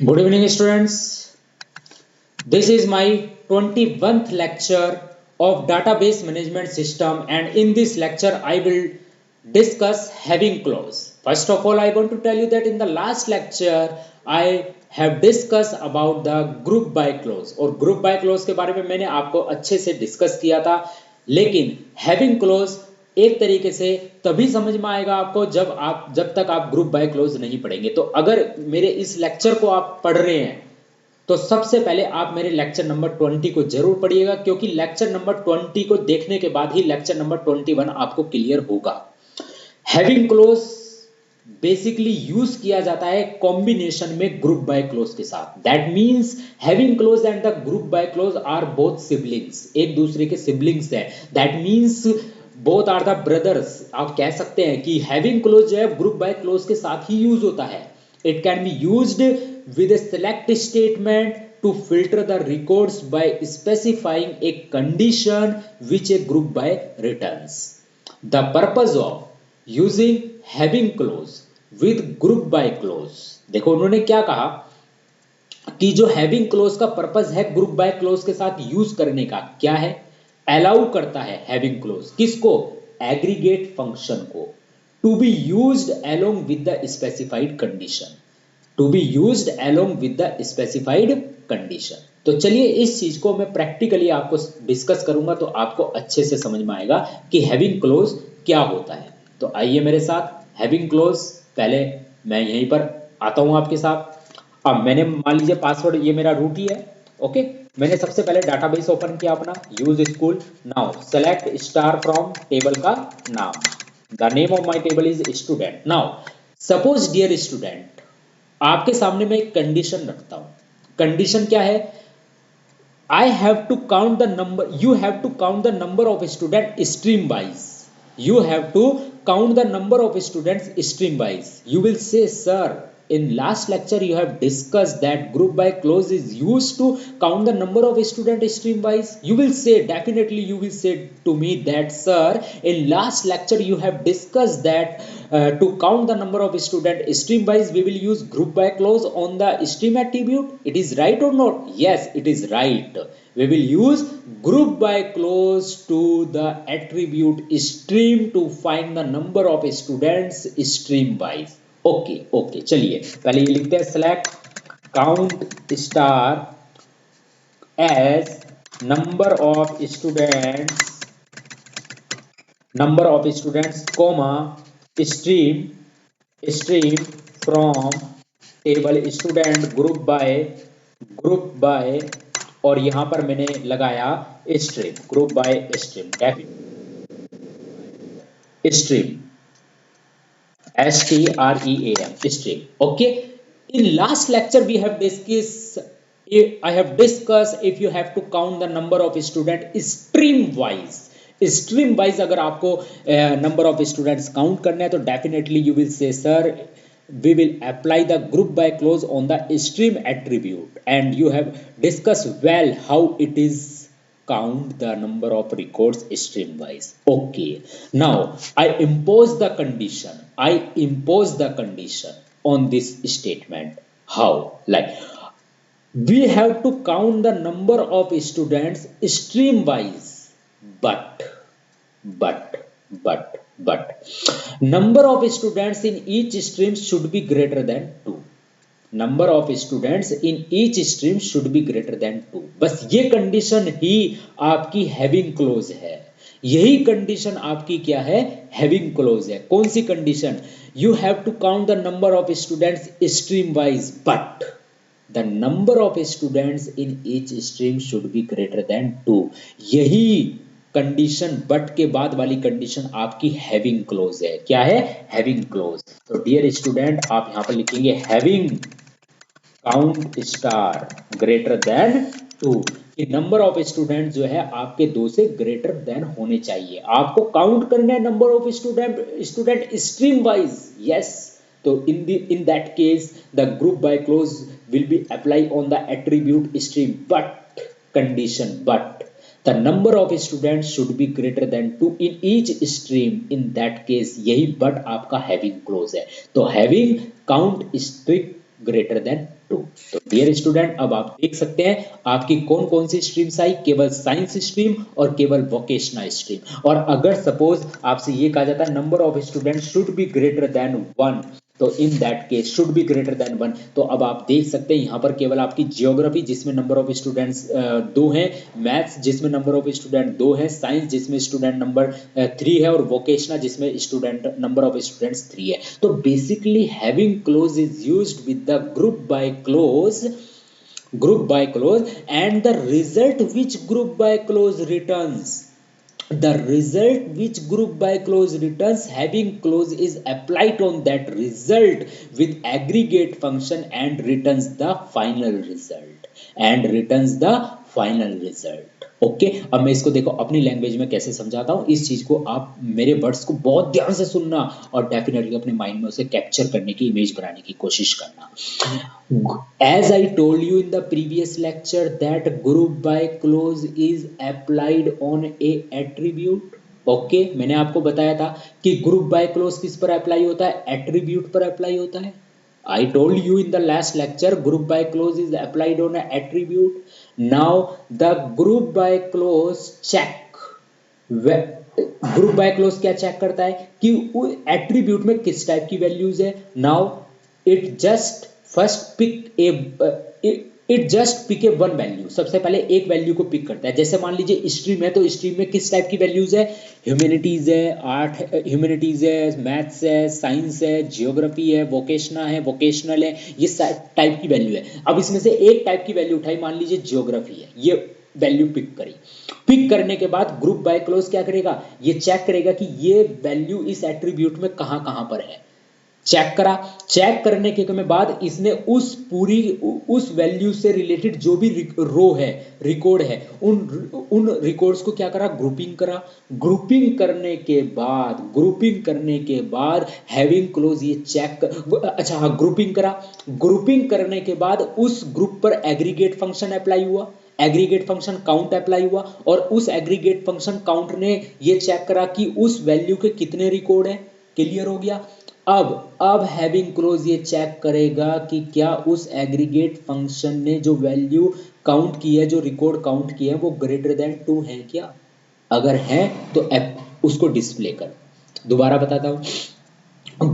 Good evening, students. This is my 21st lecture of database management system, and in this lecture, I will discuss having clause. First of all, I want to tell you that in the last lecture, I have discussed about the group by clause और group by clause के बारे में मैंने आपको अच्छे से discuss किया था, लेकिन having clause एक तरीके से तभी समझ में आएगा आपको जब तक आप ग्रुप बाय क्लोज नहीं पढ़ेंगे। तो अगर मेरे इस लेक्चर को आप पढ़ रहे हैं तो सबसे पहले आप मेरे लेक्चर नंबर 20 को जरूर पढ़िएगा, क्योंकि लेक्चर नंबर 20 को देखने के बाद ही लेक्चर नंबर 21 आपको क्लियर होगा। हैविंग क्लोज बेसिकली यूज किया जाता है कॉम्बिनेशन में ग्रुप बाय क्लोज के साथ। That means having clause and the group by clause are both siblings, एक दूसरे के सिबलिंग्स हैं। That means both are the brothers. आप कह सकते हैं कि हैविंग क्लोज जो है ग्रुप बाय क्लोज के साथ ही यूज होता है। It can be used with a select statement to filter the records by specifying a condition which a group by returns. The purpose of using having clause with group by clause, देखो उन्होंने क्या कहा कि जो having clause का purpose है group by clause के साथ यूज करने का, क्या है? अलाउ करता है having clause किसको? एग्रीगेट फंक्शन को to be used along with the specified condition, to be used along with the specified condition. तो चलिए इस चीज को मैं प्रैक्टिकली आपको डिस्कस करूंगा तो आपको अच्छे से समझ में आएगा कि हैविंग क्लोज क्या होता है। तो आइए मेरे साथ हैविंग क्लोज, पहले मैं यहीं पर आता हूं आपके साथ। अब मैंने मान लीजिए पासवर्ड ये मेरा रूट ही है। ओके, मैंने सबसे पहले डाटाबेस ओपन किया अपना, use school. Now select star from table का नाम, the name of my table is student. Now suppose dear student, आपके सामने मैं एक कंडीशन रखता हूं। कंडीशन क्या है? I have to count the number, you have to count the number of student stream wise. You have to count the number of students stream wise. You will say sir, in last lecture you have discussed that group by clause is used to count the number of student stream wise. You will say, definitely you will say to me that sir, in last lecture you have discussed that to count the number of student stream wise we will use group by clause on the stream attribute. It is right or not? Yes, it is right. We will use group by clause to the attribute stream to find the number of students stream wise. Okay okay, चलिए पहले ये लिखते हैं, select count star as number of students comma stream from table student group by और यहां पर मैंने लगाया stream, group by stream, stream STREAM, stream. Okay, in last lecture we have discussed, I have discussed if you have to count the number of student stream wise. stream wise अगर आपको number of students count करना है तो definitely you will say sir, we will apply the group by clause on the stream attribute, and you have discussed well how it is count the number of records stream wise. Okay, now I impose the condition on this statement. How? Like, we have to count the number of students stream wise, but number of students in each stream should be greater than 2. Number of students in each stream should be greater than 2। बस ये condition ही आपकी having clause है। यही condition आपकी क्या है? Having clause है। कौन सी condition? You have to count the number of students stream wise, but the number of students in each stream should be greater than 2। यही कंडीशन, बट के बाद वाली कंडीशन आपकी हैविंग क्लोज है। क्या है? Having close. तो डियर स्टूडेंट, आप यहां पर लिखेंगे having count star greater than 2 कि नंबर ऑफ स्टूडेंट जो है आपके 2 से ग्रेटर देन होने चाहिए। आपको काउंट करना है number of student stream wise. Yes, तो in that case the group by clause will be apply on the attribute stream, but condition, but the number of students should be greater than 2 in each stream. In that case यही but आपका having clause है। तो having count strict greater than 2। तो dear student, अब आप देख सकते हैं आपकी कौन कौन सी स्ट्रीम्स आई, केवल साइंस स्ट्रीम और केवल वोकेशनल स्ट्रीम। और अगर सपोज आपसे ये कहा जाता है number of student should be greater then 1, तो in that case should be greater then 1। तो अब आप देख सकते हैं यहाँ पर केवल आपकी जियोग्राफी जिसमें नंबर ऑफ स्टूडेंट्स 2 हैं, मैथ्स जिसमें नंबर ऑफ स्टूडेंट 2 हैं, साइंस जिसमें स्टूडेंट नंबर 3 है और वोकेशनल जिसमें स्टूडेंट नंबर ऑफ स्टूडेंट्स 3 है। तो basically having close is used with the group by close and the result which group by close returns, the result which group by close returns, having clause is applied on that result with aggregate function and returns the final result। Okay, अब मैं इसको देखो अपनी language में कैसे समझाता हूँ। इस चीज को आप मेरे वर्ड्स को बहुत ध्यान से सुनना और डेफिनेटली अपने माइंड में उसे कैप्चर करने की, इमेज बनाने की कोशिश करना। As I told you in the previous lecture that group by clause is applied on a attribute। Okay, मैंने आपको बताया था कि ग्रुप बाय क्लोज किस पर अप्लाई होता है, एट्रीब्यूट पर अप्लाई होता है। I told you in the last lecture group by clause is applied on an attribute। Now the group by clause check, group by close क्या चेक करता है कि एट्रीब्यूट में किस टाइप की वैल्यूज है। Now it just first pick a one value, सबसे पहले एक वैल्यू को पिक करता है। जैसे मान लीजिए स्ट्रीम है, तो स्ट्रीम में किस टाइप की वैल्यूज है, ह्यूमैनिटीज है, आर्ट ह्यूमैनिटीज है, मैथ्स है, साइंस है, जियोग्राफी है, वोकेशनल है, ये टाइप की वैल्यू है। अब इसमें से एक टाइप की वैल्यू उठाई, मान लीजिए जियोग्राफी है, ये वैल्यू पिक करी। पिक करने के बाद ग्रुप बाय क्लोज क्या करेगा, ये चेक करेगा कि ये वैल्यू इस एट्रीब्यूट में कहां पर है। चेक करा, चेक करने के बाद इसने उस वैल्यू से रिलेटेड जो भी रो है, रिकॉर्ड है, उन रिकॉर्ड्स को क्या करा, ग्रुपिंग करा। ग्रुपिंग करने के बाद हैविंग क्लोज ये चेक, अच्छा हाँ, ग्रुपिंग करा। ग्रुपिंग करने के बाद उस ग्रुप पर एग्रीगेट फंक्शन अप्लाई हुआ, एग्रीगेट फंक्शन काउंट अप्लाई हुआ, और उस एग्रीगेट फंक्शन काउंट ने ये चेक करा कि उस वैल्यू के कितने रिकॉर्ड है। क्लियर हो गया। अब हैविंग क्लोज ये चेक करेगा कि क्या उस एग्रीगेट फंक्शन ने जो वैल्यू काउंट की है, जो रिकॉर्ड काउंट किया है, वो ग्रेटर देन 2 है क्या। अगर है तो उसको डिस्प्ले कर। दोबारा बताता हूं,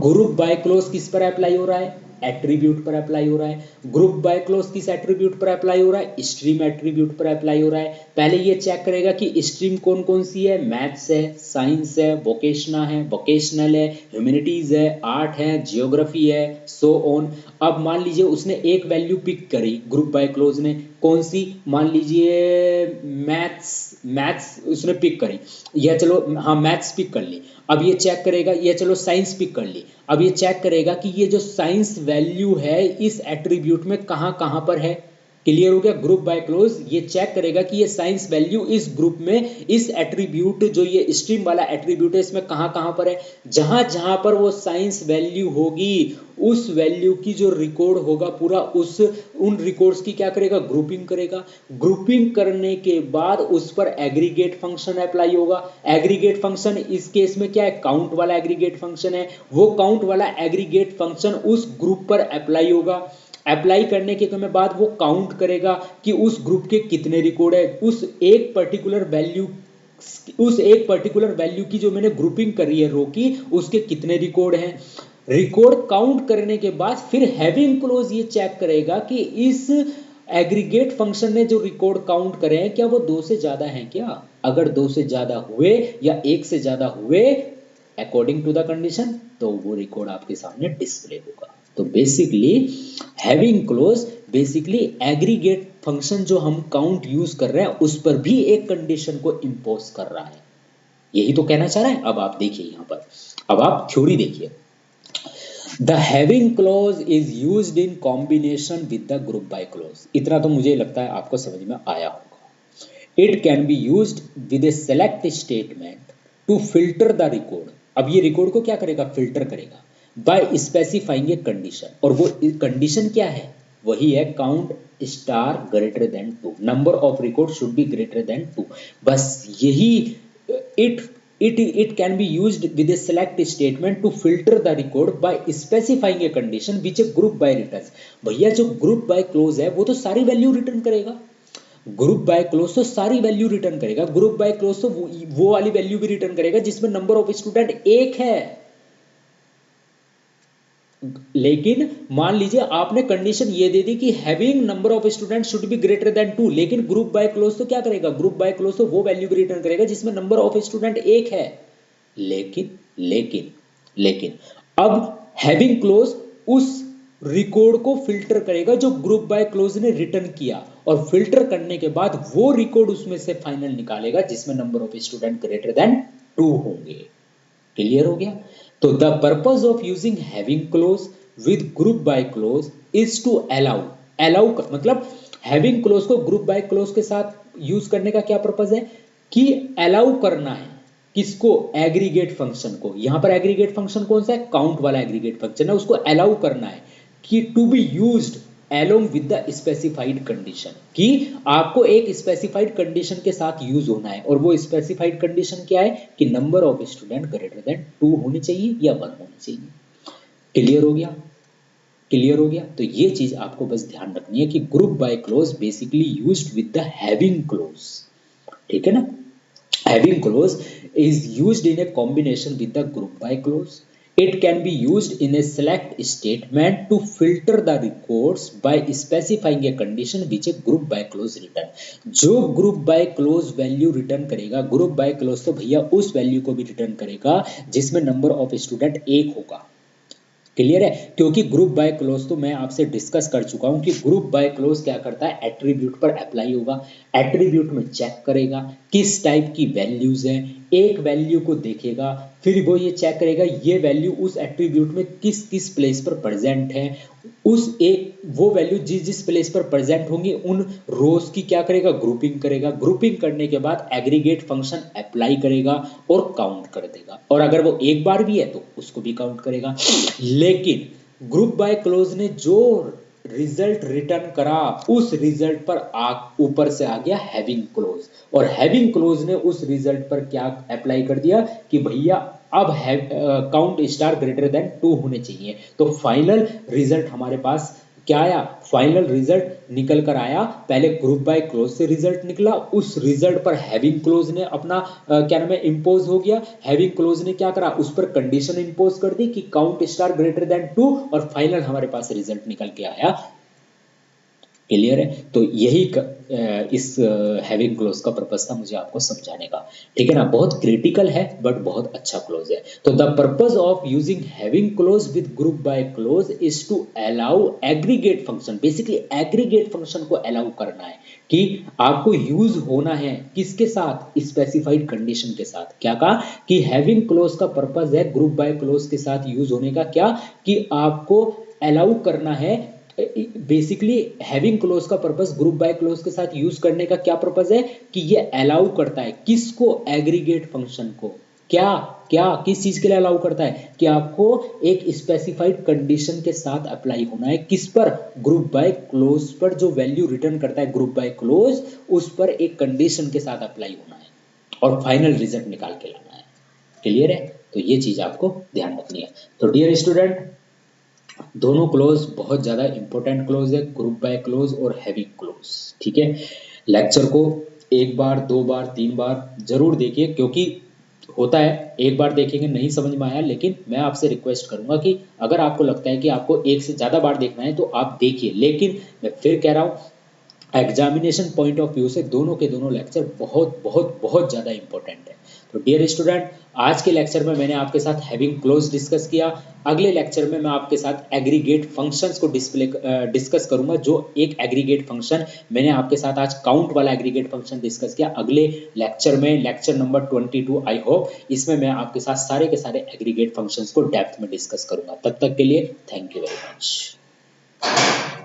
ग्रुप बाय क्लोज किस पर अप्लाई हो रहा है, एट्रीब्यूट पर अप्लाई हो रहा है। ग्रुप बाय क्लोज किस एट्रीब्यूट पर अप्लाई हो रहा है, स्ट्रीम एट्रीब्यूट पर अप्लाई हो रहा है। पहले ये चेक करेगा कि स्ट्रीम कौन कौन सी है, मैथ्स है, साइंस है, वोकेशनल है, ह्यूमैनिटीज है, आर्ट है, जियोग्राफी है, सो ऑन। अब मान लीजिए उसने एक वैल्यू पिक करी ग्रुप बाय क्लोज ने, कौन सी, मान लीजिए मैथ्स उसने पिक करी, या चलो हाँ मैथ्स पिक कर ली। अब ये चेक करेगा, ये चलो साइंस पिक कर ली। अब ये चेक करेगा कि ये जो साइंस वैल्यू है इस एट्रीब्यूट में कहां पर है। क्लियर हो गया। ग्रुप बाय क्लोज ये चेक करेगा कि ये साइंस वैल्यू इस ग्रुप में, इस एट्रीब्यूट जो ये स्ट्रीम वाला एट्रीब्यूट है, इसमें कहां पर है। जहां पर वो साइंस वैल्यू होगी, उस वैल्यू की जो रिकॉर्ड होगा पूरा, उन रिकॉर्ड्स की क्या करेगा, ग्रुपिंग करेगा। ग्रुपिंग करने के बाद उस पर एग्रीगेट फंक्शन अप्लाई होगा। एग्रीगेट फंक्शन इस केस में क्या है, काउंट वाला एग्रीगेट फंक्शन है। वो काउंट वाला एग्रीगेट फंक्शन उस ग्रुप पर अप्लाई होगा। अप्लाई करने के बाद वो काउंट करेगा कि उस ग्रुप के कितने रिकॉर्ड है, उस एक पर्टिकुलर वैल्यू की जो मैंने ग्रुपिंग करी है रो की, उसके कितने रिकॉर्ड हैं। रिकॉर्ड काउंट करने के बाद फिर हैविंग क्लोज ये चेक करेगा कि इस एग्रीगेट फंक्शन ने जो रिकॉर्ड काउंट करे हैं क्या वो 2 से ज्यादा हैं क्या। अगर 2 से ज्यादा हुए या 1 से ज्यादा हुए अकॉर्डिंग टू द कंडीशन, तो वो रिकॉर्ड आपके सामने डिस्प्ले होगा। तो basically having close basically aggregate function जो हम काउंट यूज कर रहे हैं उस पर भी एक कंडीशन को इंपोज कर रहा है, यही तो कहना चाह रहा है। अब आप देखिए यहां पर, अब आप थ्योरी देखिए। The having close is used in combination with the group by close. इतना तो मुझे लगता है आपको समझ में आया होगा। It can be used with a select statement to filter the record. अब ये रिकॉर्ड को क्या करेगा, फिल्टर करेगा बाय स्पेसिफाइंग ए कंडीशन। और वो कंडीशन क्या है, वही है count star greater than 2, number of record should be greater than 2। बस यही it it can be used with a select statement to filter the record by specifying a condition which a group by returns। भैया जो group by close है वो तो सारी value return करेगा, group by close तो सारी वैल्यू रिटर्न करेगा, ग्रुप बाय क्लोज तो वो वाली वैल्यू भी रिटर्न करेगा जिसमें नंबर ऑफ स्टूडेंट एक है। लेकिन मान लीजिए आपने कंडीशन ये दे दी कि having number of student should be greater than 2, लेकिन ग्रुप बाय क्लोज तो क्या करेगा, ग्रुप बाय क्लोज तो वो वैल्यू भी रिटर्न करेगा जिसमें नंबर ऑफ स्टूडेंट एक है। लेकिन लेकिन लेकिन अब हैविंग क्लोज उस रिकॉर्ड को फिल्टर करेगा जो ग्रुप बाय क्लोज ने रिटर्न किया, और फिल्टर करने के बाद वो रिकॉर्ड उसमें से फाइनल निकालेगा जिसमें number of student greater than 2 होंगे। क्लियर हो गया? तो the purpose of using having clause with group by clause is to allow मतलब हैविंग क्लोज को ग्रुप बाय क्लोज के साथ यूज करने का क्या पर्पज है कि अलाउ करना है किसको, एग्रीगेट फंक्शन को। यहां पर एग्रीगेट फंक्शन कौन सा है, काउंट वाला एग्रीगेट फंक्शन है, उसको अलाउ करना है कि to be used along with the specified condition, कि आपको एक स्पेसिफाइड कंडीशन के साथ यूज होना है, और वो स्पेसिफाइड कंडीशन क्या है कि number of student greater than 2 होनी चाहिए या 1 होनी चाहिए। क्लियर हो गया? क्लियर हो गया? तो ये चीज आपको बस ध्यान रखनी है कि group by close basically used with the having close, ठीक है ना। Having close is used in a combination with the group by close. It can be used in a select statement to filter the records by specifying a condition which a group by clause return। जो group by clause value return करेगा, group by close तो भैया उस value को भी return करेगा जिसमें number of student एक होगा। क्लियर है? क्योंकि ग्रुप बाय क्लोज तो मैं आपसे डिस्कस कर चुका हूं कि ग्रुप बाय क्लोज क्या करता है, एट्रीब्यूट पर अप्लाई होगा, एट्रीब्यूट में चेक करेगा किस टाइप की वैल्यूज है, एक वैल्यू को देखेगा, फिर वो ये चेक करेगा ये वैल्यू उस एट्रीब्यूट में किस किस प्लेस पर प्रेजेंट है, उस एक वो वैल्यू जिस जिस प्लेस पर प्रेजेंट होंगी उन रोज की क्या करेगा, ग्रुपिंग करेगा, ग्रुपिंग करने के बाद एग्रीगेट फंक्शन अप्लाई करेगा और काउंट कर देगा, और अगर वो एक बार भी है तो उसको भी काउंट करेगा। लेकिन ग्रुप बाय क्लोज ने जो रिजल्ट रिटर्न करा उस रिजल्ट पर ऊपर से आ गया हैविंग क्लोज, और हैविंग क्लोज ने उस रिजल्ट पर क्या अप्लाई कर दिया कि भैया अब काउंट स्टार ग्रेटर देन 2 होने चाहिए। तो फाइनल रिजल्ट हमारे पास क्या आया, फाइनल रिजल्ट निकल कर आया, पहले ग्रुप बाय क्लोज से रिजल्ट निकला, उस रिजल्ट पर हैविंग क्लोज ने अपना क्या नाम है इंपोज हो गया, हैविंग क्लोज ने क्या करा, उस पर कंडीशन इंपोज कर दी कि काउंट स्टार ग्रेटर देन 2, और फाइनल हमारे पास रिजल्ट निकल के आया। क्लियर है? तो यही इस हैविंग क्लोज का पर्पस था मुझे आपको समझाने का, ठीक है ना। बहुत क्रिटिकल है बट बहुत अच्छा क्लोज है। तो the purpose of using having clause with group by clause is to allow aggregate function, basically aggregate function को अलाउ करना है कि आपको यूज होना है किसके साथ, स्पेसिफाइड कंडीशन के साथ। क्या कहा कि हैविंग क्लोज का पर्पस है ग्रुप बाय क्लोज के साथ यूज होने का, क्या कि आपको अलाउ करना है, बेसिकली हैविंग क्लोज का पर्पस ग्रुप बाय क्लोज के साथ यूज करने का क्या पर्पस है कि ये अलाउ करता है किसको, एग्रीगेट फंक्शन को। क्या क्या किस चीज के लिए अलाउ करता है कि आपको एक स्पेसिफाइड कंडीशन के साथ अप्लाई होना है, किस पर, ग्रुप बाय क्लोज पर। जो वैल्यू रिटर्न करता है ग्रुप बाय क्लोज उस पर एक कंडीशन के साथ अप्लाई होना है और फाइनल रिजल्ट निकाल के लाना है। क्लियर है? तो ये चीज आपको ध्यान रखनी है। तो डियर स्टूडेंट, दोनों क्लोज बहुत ज्यादा इंपॉर्टेंट क्लोज है, ग्रुप बाय क्लोज और हैविंग क्लोज, ठीक है। लेक्चर को एक बार, 2 बार, 3 बार जरूर देखिए, क्योंकि होता है एक बार देखेंगे नहीं समझ में आया, लेकिन मैं आपसे रिक्वेस्ट करूंगा कि अगर आपको लगता है कि आपको एक से ज्यादा बार देखना है तो आप देखिए, लेकिन मैं फिर कह रहा हूं एग्जामिनेशन पॉइंट ऑफ व्यू से दोनों के दोनों लेक्चर बहुत बहुत बहुत ज्यादा इंपॉर्टेंट है। तो डियर स्टूडेंट, आज के लेक्चर में मैंने आपके साथ हैविंग क्लोज डिस्कस किया, अगले लेक्चर में मैं आपके साथ एग्रीगेट फंक्शंस को डिस्कस करूंगा। जो एक एग्रीगेट फंक्शन मैंने आपके साथ आज काउंट वाला एग्रीगेट फंक्शन डिस्कस किया, अगले लेक्चर में लेक्चर नंबर 22 आई होप इसमें मैं आपके साथ सारे के सारे एग्रीगेट फंक्शंस को डेप्थ में डिस्कस करूंगा। तब तक के लिए थैंक यू वेरी मच।